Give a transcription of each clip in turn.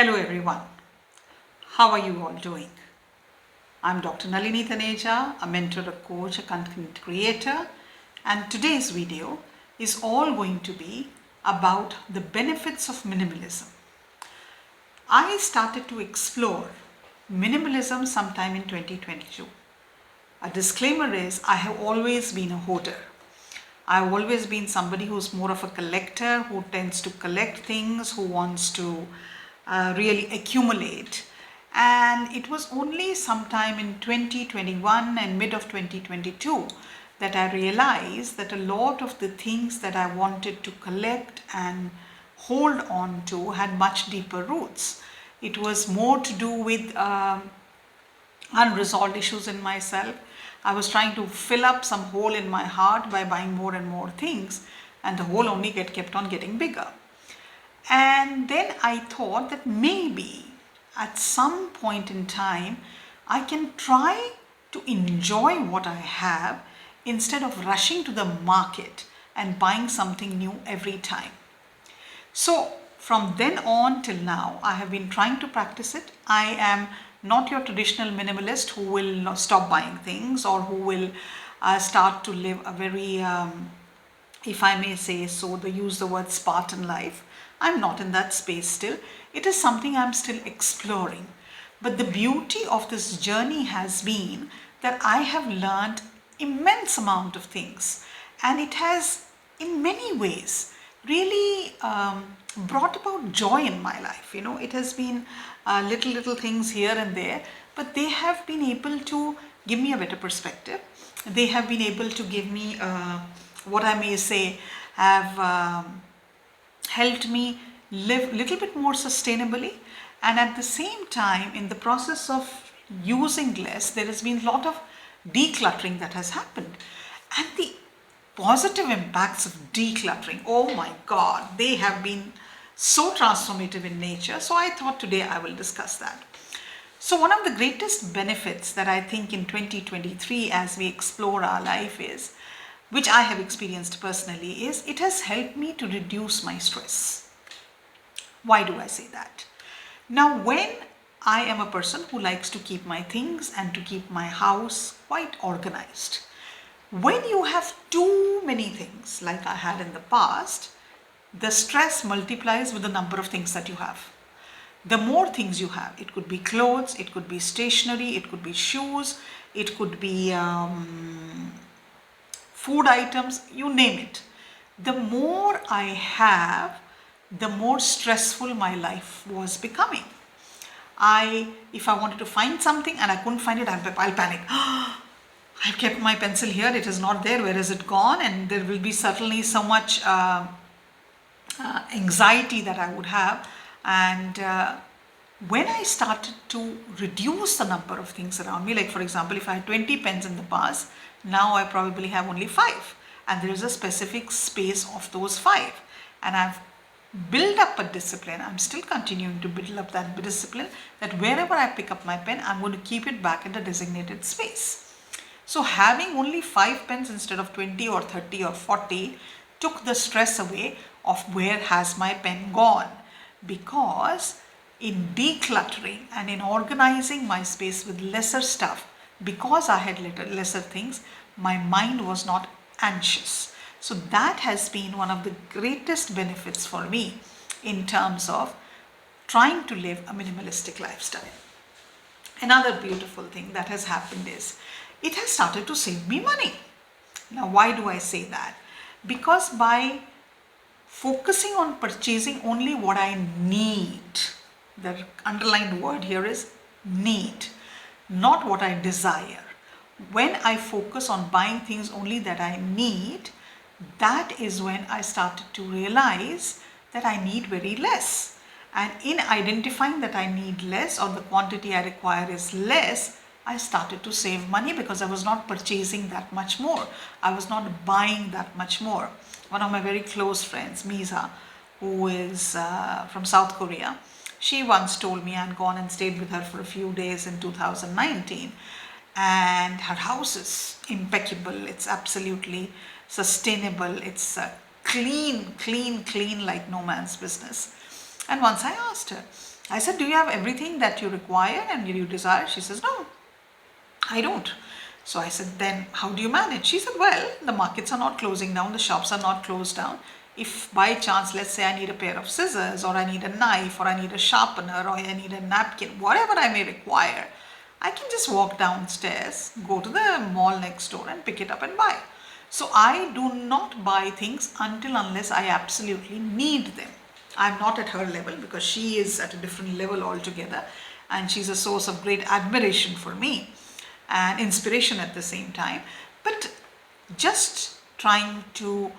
Hello everyone, how are you all doing? I'm Dr. Nalini Taneja, a mentor, a coach, a content creator, and today's video is all going to be about the benefits of minimalism. I started to explore minimalism sometime in 2022. A disclaimer is I have always been a hoarder. I've always been somebody who's more of a collector, who tends to collect things, who wants to really accumulate. And it was only sometime in 2021 and mid of 2022 that I realized that a lot of the things that I wanted to collect and hold on to had much deeper roots. It was more to do with unresolved issues in myself. I was trying to fill up some hole in my heart by buying more and more things, and the hole only kept on getting bigger. And then I thought that maybe at some point in time I can try to enjoy what I have instead of rushing to the market and buying something new every time. So from then on till now, I have been trying to practice it. I am not your traditional minimalist who will not stop buying things or who will start to live a very, if I may say so, use the word Spartan life. I'm not in that space still. It is something I'm still exploring. But the beauty of this journey has been that I have learned immense amount of things, and it has in many ways really brought about joy in my life. It has been little things here and there, but they have been able to give me a better perspective. They have been able to give me what I may say have helped me live a little bit more sustainably, and at the same time, in the process of using less, there has been a lot of decluttering that has happened. And the positive impacts of decluttering, oh my God, they have been so transformative in nature. So I thought today I will discuss that. So one of the greatest benefits that I think in 2023 as we explore our life is, which I have experienced personally, is it has helped me to reduce my stress. Why do I say that? Now, when I am a person who likes to keep my things and to keep my house quite organized, when you have too many things like I had in the past, the stress multiplies with the number of things that you have. The more things you have, it could be clothes, it could be stationery, it could be shoes, it could be food items, you name it. The more I have, the more stressful my life was becoming. If I wanted to find something and I couldn't find it, I'll panic. I've kept my pencil here, it is not there, where is it gone? And there will be certainly so much anxiety that I would have. And when I started to reduce the number of things around me, like for example, if I had 20 pens in the past, now I probably have only 5. And there is a specific space of those 5. And I've build up a discipline. I'm still continuing to build up that discipline that wherever I pick up my pen, I'm going to keep it back in the designated space. So having only 5 pens instead of 20 or 30 or 40 took the stress away of where has my pen gone, because in decluttering and in organizing my space with lesser stuff, because I had lesser things, my mind was not anxious. So that has been one of the greatest benefits for me in terms of trying to live a minimalistic lifestyle. Another beautiful thing that has happened is it has started to save me money. Now, why do I say that? Because by focusing on purchasing only what I need, the underlined word here is need, not what I desire. When I focus on buying things only that I need, that is when I started to realize that I need very less. And in identifying that I need less, or the quantity I require is less, I started to save money because I was not purchasing that much more. I was not buying that much more. One of my very close friends, Misa, who is from South Korea, she once told me I had gone and stayed with her for a few days in 2019. And her house is impeccable. It's absolutely sustainable. It's clean like no man's business. And once I asked her, I said, do you have everything that you require and you desire? She says, no, I don't. So I said, then how do you manage? She said, well, the markets are not closing down, the shops are not closed down. If by chance, let's say I need a pair of scissors, or I need a knife, or I need a sharpener, or I need a napkin, whatever I may require, I can just walk downstairs, go to the mall next door and pick it up and buy. So I do not buy things unless I absolutely need them. I'm not at her level because she is at a different level altogether, and she's a source of great admiration for me and inspiration at the same time. But just trying to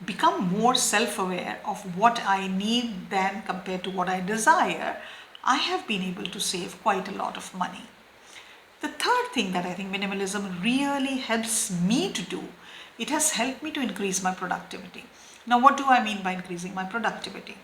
become more self-aware of what I need than compared to what I desire, I have been able to save quite a lot of money. The third thing that I think minimalism really helps me to do, it has helped me to increase my productivity. Now, what do I mean by increasing my productivity?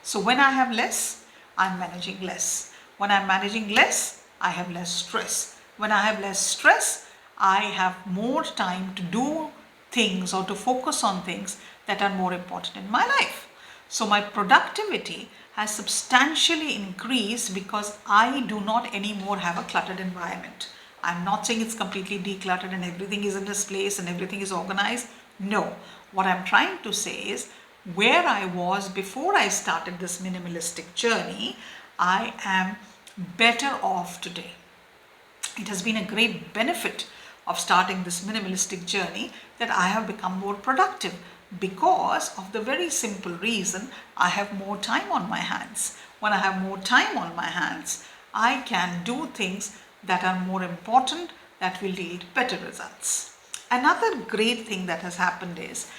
So when I have less, I'm managing less. When I'm managing less, I have less stress. When I have less stress, I have more time to do things or to focus on things that are more important in my life. So my productivity has substantially increased because I do not anymore have a cluttered environment. I'm not saying it's completely decluttered and everything is in its place and everything is organized. No, what I'm trying to say is where I was before I started this minimalistic journey, I am better off today. It has been a great benefit of starting this minimalistic journey that I have become more productive because of the very simple reason I have more time on my hands. When I have more time on my hands, I can do things that are more important that will yield better results. Another great thing that has happened is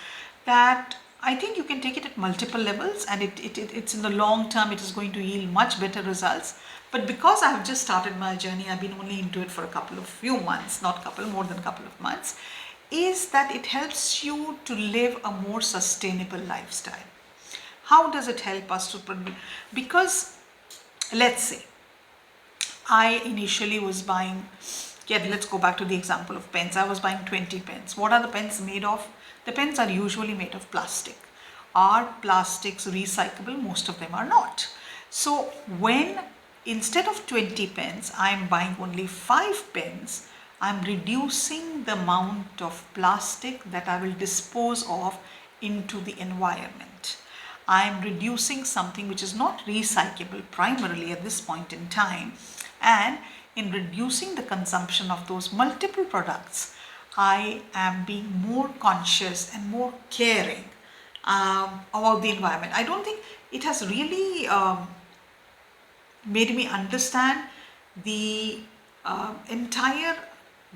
that I think you can take it at multiple levels, and it's in the long term, it is going to yield much better results. But because I have just started my journey, I've been only into it for few months, not more than a couple of months, is that it helps you to live a more sustainable lifestyle. How does it help us to produce? Because let's say I initially was buying, let's go back to the example of pens. I was buying 20 pens. What are the pens made of? The pens are usually made of plastic. Are plastics recyclable? Most of them are not. So when instead of 20 pens, I am buying only 5 pens, I am reducing the amount of plastic that I will dispose of into the environment. I am reducing something which is not recyclable primarily at this point in time, and in reducing the consumption of those multiple products, I am being more conscious and more caring about the environment. I don't think it has really made me understand the entire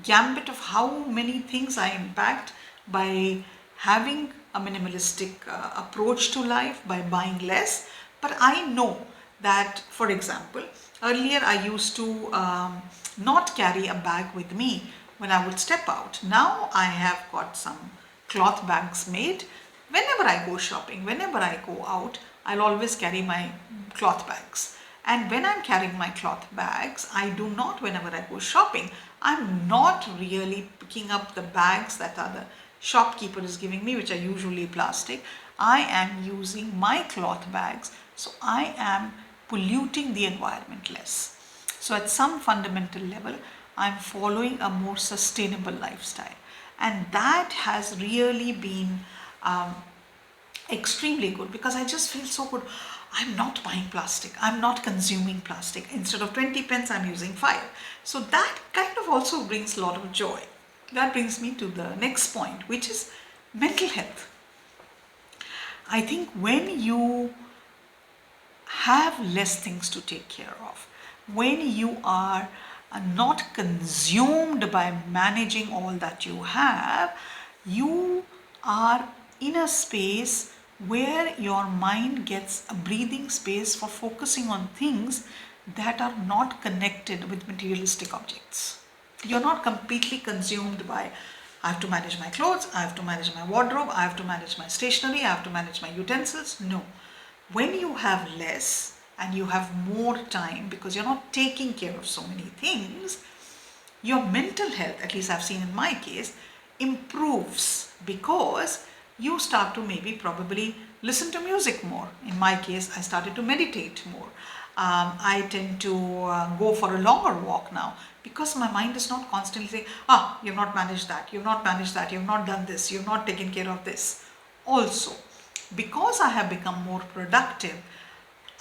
gambit of how many things I impact by having a minimalistic approach to life, by buying less. But I know that, for example, earlier I used to not carry a bag with me when I would step out. Now I have got some cloth bags made. Whenever I go shopping, whenever I go out, I'll always carry my cloth bags. And when I'm carrying my cloth bags, I do not, whenever I go shopping, I'm not really picking up the bags that are the shopkeeper is giving me, which are usually plastic. I am using my cloth bags, so I am polluting the environment less. So at some fundamental level, I'm following a more sustainable lifestyle. And that has really been extremely good because I just feel so good. I'm not buying plastic. I'm not consuming plastic. Instead of 20 pence, I'm using 5. So that kind of also brings a lot of joy. That brings me to the next point, which is mental health. I think when you have less things to take care of, when you are not consumed by managing all that you have, you are in a space where your mind gets a breathing space for focusing on things that are not connected with materialistic objects. You're not completely consumed by, I have to manage my clothes, I have to manage my wardrobe, I have to manage my stationery, I have to manage my utensils. No. When you have less and you have more time because you're not taking care of so many things, your mental health, at least I've seen in my case, improves because you start to probably listen to music more. In my case, I started to meditate more. I tend to go for a longer walk now, because my mind is not constantly saying, you've not managed that, you've not managed that, you've not done this, you've not taken care of this. Also, because I have become more productive,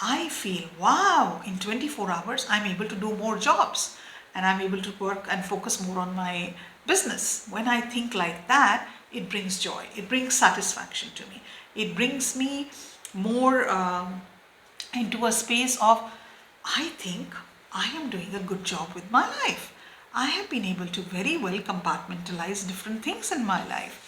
I feel, wow, in 24 hours, I'm able to do more jobs and I'm able to work and focus more on my business. When I think like that, it brings joy, it brings satisfaction to me. It brings me more into a space of, I think I am doing a good job with my life. I have been able to very well compartmentalize different things in my life.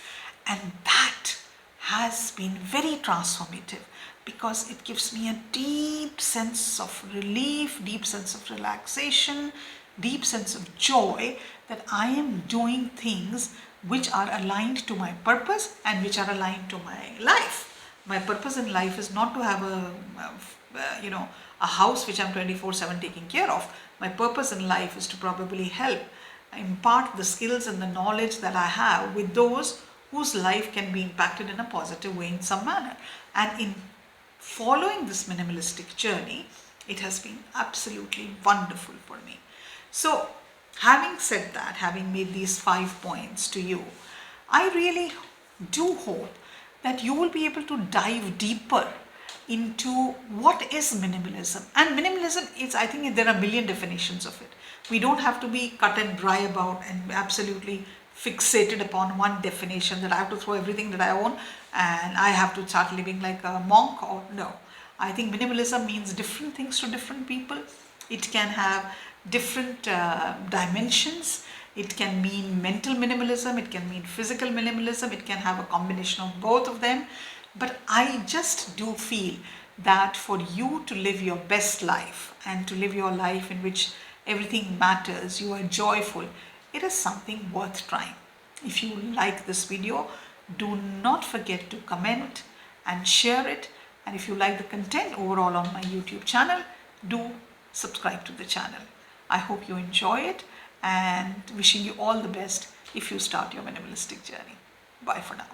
And that has been very transformative, because it gives me a deep sense of relief, deep sense of relaxation, deep sense of joy that I am doing things which are aligned to my purpose and which are aligned to my life. My purpose in life is not to have a house which I'm 24/7 taking care of. My purpose in life is to probably help impart the skills and the knowledge that I have with those whose life can be impacted in a positive way in some manner. And in following this minimalistic journey, it has been absolutely wonderful for me. So, having said that, having made these 5 points to you, I really do hope that you will be able to dive deeper into what is minimalism. And minimalism is, I think there are a million definitions of it. We don't have to be cut and dry about and absolutely fixated upon one definition, that I have to throw everything that I own and I have to start living like a monk. Or no, I think minimalism means different things to different people. It can have different dimensions. It can mean mental minimalism, it can mean physical minimalism, it can have a combination of both of them. But I just do feel that for you to live your best life and to live your life in which everything matters, you are joyful, it is something worth trying. If you like this video, do not forget to comment and share it. And if you like the content overall on my YouTube channel, do subscribe to the channel. I hope you enjoy it, and wishing you all the best if you start your minimalistic journey. Bye for now.